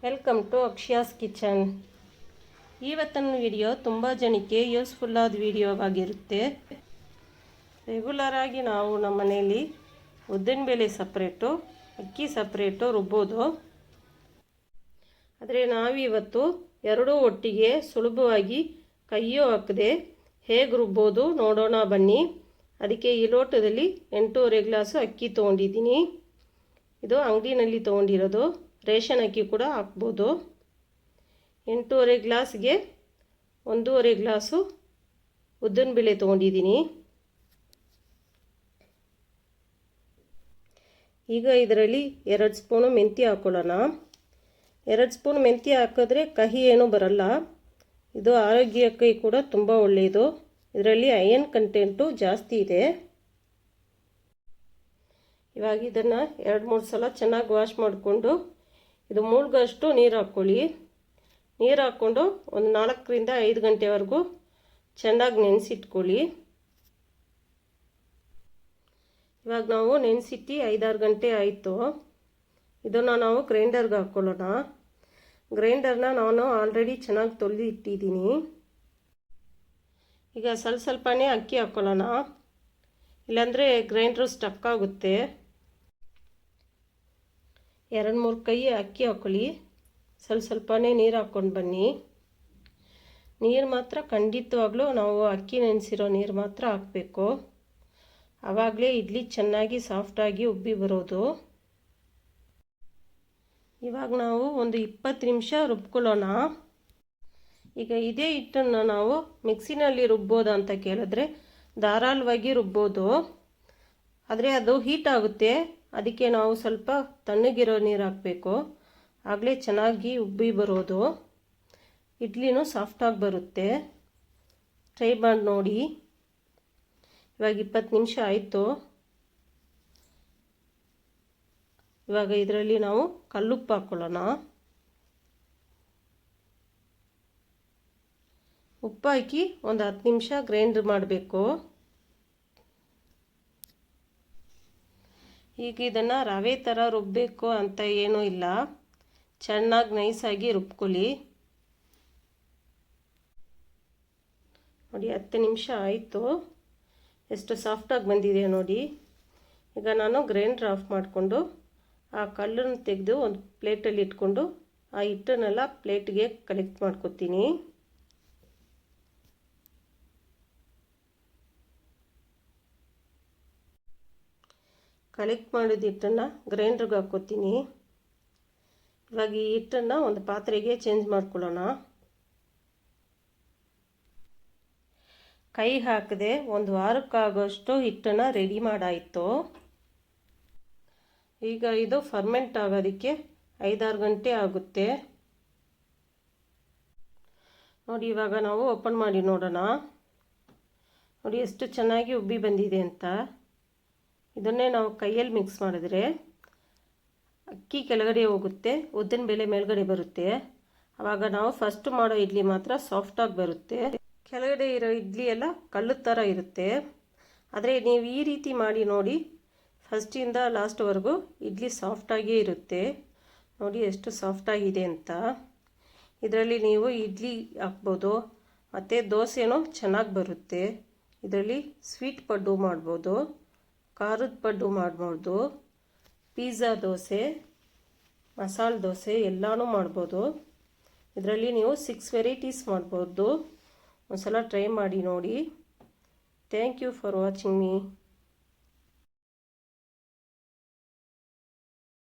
Welcome to Akshaya's kitchen. ಇವತ್ತಿನ video ತುಂಬ ಜನಕ್ಕೆ ಯೂಸ್ಫುಲ್ ಆದ ವಿಡಿಯೋವಾಗಿರುತ್ತೆ. ರೆಗ್ಯುಲರ್ ಆಗಿ ನಾವು ನಮ್ಮ ಮನೆಯಲ್ಲಿ ಉದ್ದಿನಬೇಳೆ ಸಪ್ರೇಟು, ಅಕ್ಕಿ ಸಪ್ರೇಟು ರುಬ್ಬೋದು. ಆದರೆ ನಾವಿವತ್ತು ಎರಡೂ ಒಟ್ಟಿಗೆ ಸುಲಭವಾಗಿ ಕೈಯೂ ಹಾಕದೆ ಹೇಗೆ ರುಬ್ಬೋದು ನೋಡೋಣ ಬನ್ನಿ. ಅದಕ್ಕೆ ಈ ಲೋಟದಲ್ಲಿ 8.5 ಗ್ಲಾಸು ಅಕ್ಕಿ ತೊಗೊಂಡಿದ್ದೀನಿ. ಇದು ಅಂಗಡಿನಲ್ಲಿ ತೊಗೊಂಡಿರೋದು, ರೇಷನ್ ಅಕ್ಕಿ ಕೂಡ ಹಾಕ್ಬೋದು. 8.5 ಗ್ಲಾಸ್ಗೆ 1.5 ಗ್ಲಾಸು ಉದ್ದಿನಬೇಳೆ ತೊಗೊಂಡಿದ್ದೀನಿ. ಈಗ ಇದರಲ್ಲಿ 2 ಸ್ಪೂನು ಮೆಂತ್ಯ ಹಾಕ್ಕೊಳ್ಳೋಣ. 2 ಸ್ಪೂನ್ ಮೆಂತ್ಯ ಹಾಕಿದ್ರೆ ಕಹಿ ಏನೂ ಬರಲ್ಲ. ಇದು ಆರೋಗ್ಯಕ್ಕೆ ಕೂಡ ತುಂಬ ಒಳ್ಳೆಯದು. ಇದರಲ್ಲಿ ಐರನ್ ಕಂಟೆಂಟು ಜಾಸ್ತಿ ಇದೆ. ಇವಾಗ ಇದನ್ನು 2-3 ಸಲ ಚೆನ್ನಾಗಿ ವಾಶ್ ಮಾಡಿಕೊಂಡು ಇದು ಮುಳುಗಷ್ಟು ನೀರು ಹಾಕ್ಕೊಳ್ಳಿ. ನೀರು ಹಾಕ್ಕೊಂಡು ಒಂದು 4ರಿಂದ 5 ಗಂಟೆವರೆಗೂ ಚೆನ್ನಾಗಿ ನೆನೆಸಿಟ್ಕೊಳ್ಳಿ. ಇವಾಗ ನಾವು ನೆನೆಸಿಟ್ಟು 5-6 ಗಂಟೆ ಆಯಿತು. ಇದನ್ನು ನಾವು ಗ್ರೈಂಡರ್ಗೆ ಹಾಕ್ಕೊಳ್ಳೋಣ. ಗ್ರೈಂಡರ್ನ ನಾನು ಆಲ್ರೆಡಿ ಚೆನ್ನಾಗಿ ತೊಳೆದು ಇಟ್ಟಿದ್ದೀನಿ. ಈಗ ಸ್ವಲ್ಪನೇ ಅಕ್ಕಿ ಹಾಕ್ಕೊಳ್ಳೋಣ, ಇಲ್ಲಾಂದರೆ ಗ್ರೈಂಡ್ರು ಸ್ಟಕ್ ಆಗುತ್ತೆ. 2-3 ಕೈ ಅಕ್ಕಿ ಹಾಕ್ಕೊಳ್ಳಿ. ಸ್ವಲ್ಪನೇ ನೀರು ಹಾಕ್ಕೊಂಡು ಬನ್ನಿ. ನೀರು ಮಾತ್ರ ಖಂಡಿತವಾಗ್ಲೂ ನಾವು ಅಕ್ಕಿ ನೆನೆಸಿರೋ ನೀರು ಮಾತ್ರ ಹಾಕಬೇಕು. ಆವಾಗಲೇ ಇಡ್ಲಿ ಚೆನ್ನಾಗಿ ಸಾಫ್ಟಾಗಿ ಉಬ್ಬಿ ಬರೋದು. ಇವಾಗ ನಾವು ಒಂದು 20 ನಿಮಿಷ ರುಬ್ಕೊಳ್ಳೋಣ. ಈಗ ಇದೇ ಹಿಟ್ಟನ್ನು ನಾವು ಮಿಕ್ಸಿನಲ್ಲಿ ರುಬ್ಬೋದಾ ಅಂತ ಕೇಳಿದ್ರೆ ಧಾರಾಳವಾಗಿ ರುಬ್ಬೋದು. ಆದರೆ ಅದು ಹೀಟ್ ಆಗುತ್ತೆ. ಅದಕ್ಕೆ ನಾವು ಸ್ವಲ್ಪ ತಣ್ಣಗಿರೋ ನೀರು ಹಾಕಬೇಕು. ಆಗಲೇ ಚೆನ್ನಾಗಿ ಉಬ್ಬಿ ಬರೋದು, ಇಡ್ಲಿನೂ ಸಾಫ್ಟಾಗಿ ಬರುತ್ತೆ. ಟ್ರೈ ಮಾಡಿ ನೋಡಿ. ಇವಾಗ 20 ನಿಮಿಷ ಆಯಿತು. ಇವಾಗ ಇದರಲ್ಲಿ ನಾವು ಕಲ್ಲುಪ್ಪು ಹಾಕ್ಕೊಳ್ಳೋಣ. ಉಪ್ಪು ಹಾಕಿ ಒಂದು 10 ನಿಮಿಷ ಗ್ರೈಂಡ್ ಮಾಡಬೇಕು. ಈಗ ಇದನ್ನು ರವೆ ಥರ ರುಬ್ಬಬೇಕು ಅಂತ ಏನೂ ಇಲ್ಲ, ಚೆನ್ನಾಗಿ ನೈಸಾಗಿ ರುಬ್ಕೊಳ್ಳಿ. ನೋಡಿ 10 ನಿಮಿಷ ಆಯಿತು. ಎಷ್ಟು ಸಾಫ್ಟಾಗಿ ಬಂದಿದೆ ನೋಡಿ. ಈಗ ನಾನು ಗ್ರೈಂಡ್ರ್ ಆಫ್ ಮಾಡಿಕೊಂಡು ಆ ಕಲ್ಲನ್ನು ತೆಗೆದು ಒಂದು ಪ್ಲೇಟಲ್ಲಿ ಇಟ್ಕೊಂಡು ಆ ಹಿಟ್ಟನ್ನೆಲ್ಲ ಪ್ಲೇಟ್ಗೆ ಕಲೆಕ್ಟ್ ಮಾಡ್ಕೊತೀನಿ. ಕಲೆಕ್ಟ್ ಮಾಡಿದ ಹಿಟ್ಟನ್ನು ಗ್ರೈಂಡ್ರಿಗೆ ಹಾಕ್ಕೋತೀನಿ. ಇವಾಗ ಈ ಹಿಟ್ಟನ್ನು ಒಂದು ಪಾತ್ರೆಗೆ ಚೇಂಜ್ ಮಾಡ್ಕೊಳ್ಳೋಣ. ಕೈ ಹಾಕದೆ ಒಂದು ವಾರಕ್ಕಾಗೋಷ್ಟು ಹಿಟ್ಟನ್ನು ರೆಡಿ ಮಾಡಾಯಿತು. ಈಗ ಇದು ಫರ್ಮೆಂಟ್ ಆಗೋದಕ್ಕೆ 5-6 ಗಂಟೆ ಆಗುತ್ತೆ. ನೋಡಿ ಇವಾಗ ನಾವು ಓಪನ್ ಮಾಡಿ ನೋಡೋಣ. ನೋಡಿ ಎಷ್ಟು ಚೆನ್ನಾಗಿ ಉಬ್ಬಿ ಬಂದಿದೆ ಅಂತ. ಇದನ್ನೇ ನಾವು ಕೈಯಲ್ಲಿ ಮಿಕ್ಸ್ ಮಾಡಿದ್ರೆ ಅಕ್ಕಿ ಕೆಳಗಡೆ ಹೋಗುತ್ತೆ, ಉದ್ದಿನಬೇಳೆ ಮೇಲ್ಗಡೆ ಬರುತ್ತೆ. ಆವಾಗ ನಾವು ಫಸ್ಟ್ ಮಾಡೋ ಇಡ್ಲಿ ಮಾತ್ರ ಸಾಫ್ಟಾಗಿ ಬರುತ್ತೆ. ಕೆಳಗಡೆ ಇರೋ ಇಡ್ಲಿ ಎಲ್ಲ ಕಲ್ಲು ಥರ ಇರುತ್ತೆ. ಆದರೆ ನೀವು ಈ ರೀತಿ ಮಾಡಿ ನೋಡಿ, ಫಸ್ಟಿಂದ ಲಾಸ್ಟ್ವರೆಗೂ ಇಡ್ಲಿ ಸಾಫ್ಟಾಗಿಯೇ ಇರುತ್ತೆ. ನೋಡಿ ಎಷ್ಟು ಸಾಫ್ಟಾಗಿದೆ ಅಂತ. ಇದರಲ್ಲಿ ನೀವು ಇಡ್ಲಿ ಹಾಕ್ಬೋದು, ಮತ್ತು ದೋಸೆನೂ ಚೆನ್ನಾಗಿ ಬರುತ್ತೆ. ಇದರಲ್ಲಿ ಸ್ವೀಟ್ ಪಡ್ಡು ಮಾಡ್ಬೋದು, ಖಾರದ ಪಡ್ಡು ಮಾಡ್ಬೋದು, ಪಿಜ್ಜಾ ದೋಸೆ, ಮಸಾಲೆ ದೋಸೆ ಎಲ್ಲನೂ ಮಾಡ್ಬೋದು. ಇದರಲ್ಲಿ ನೀವು 6 ವೆರೈಟೀಸ್ ಮಾಡ್ಬೋದು. ಒಂದು ಸಲ ಟ್ರೈ ಮಾಡಿ ನೋಡಿ. Thank you for watching me.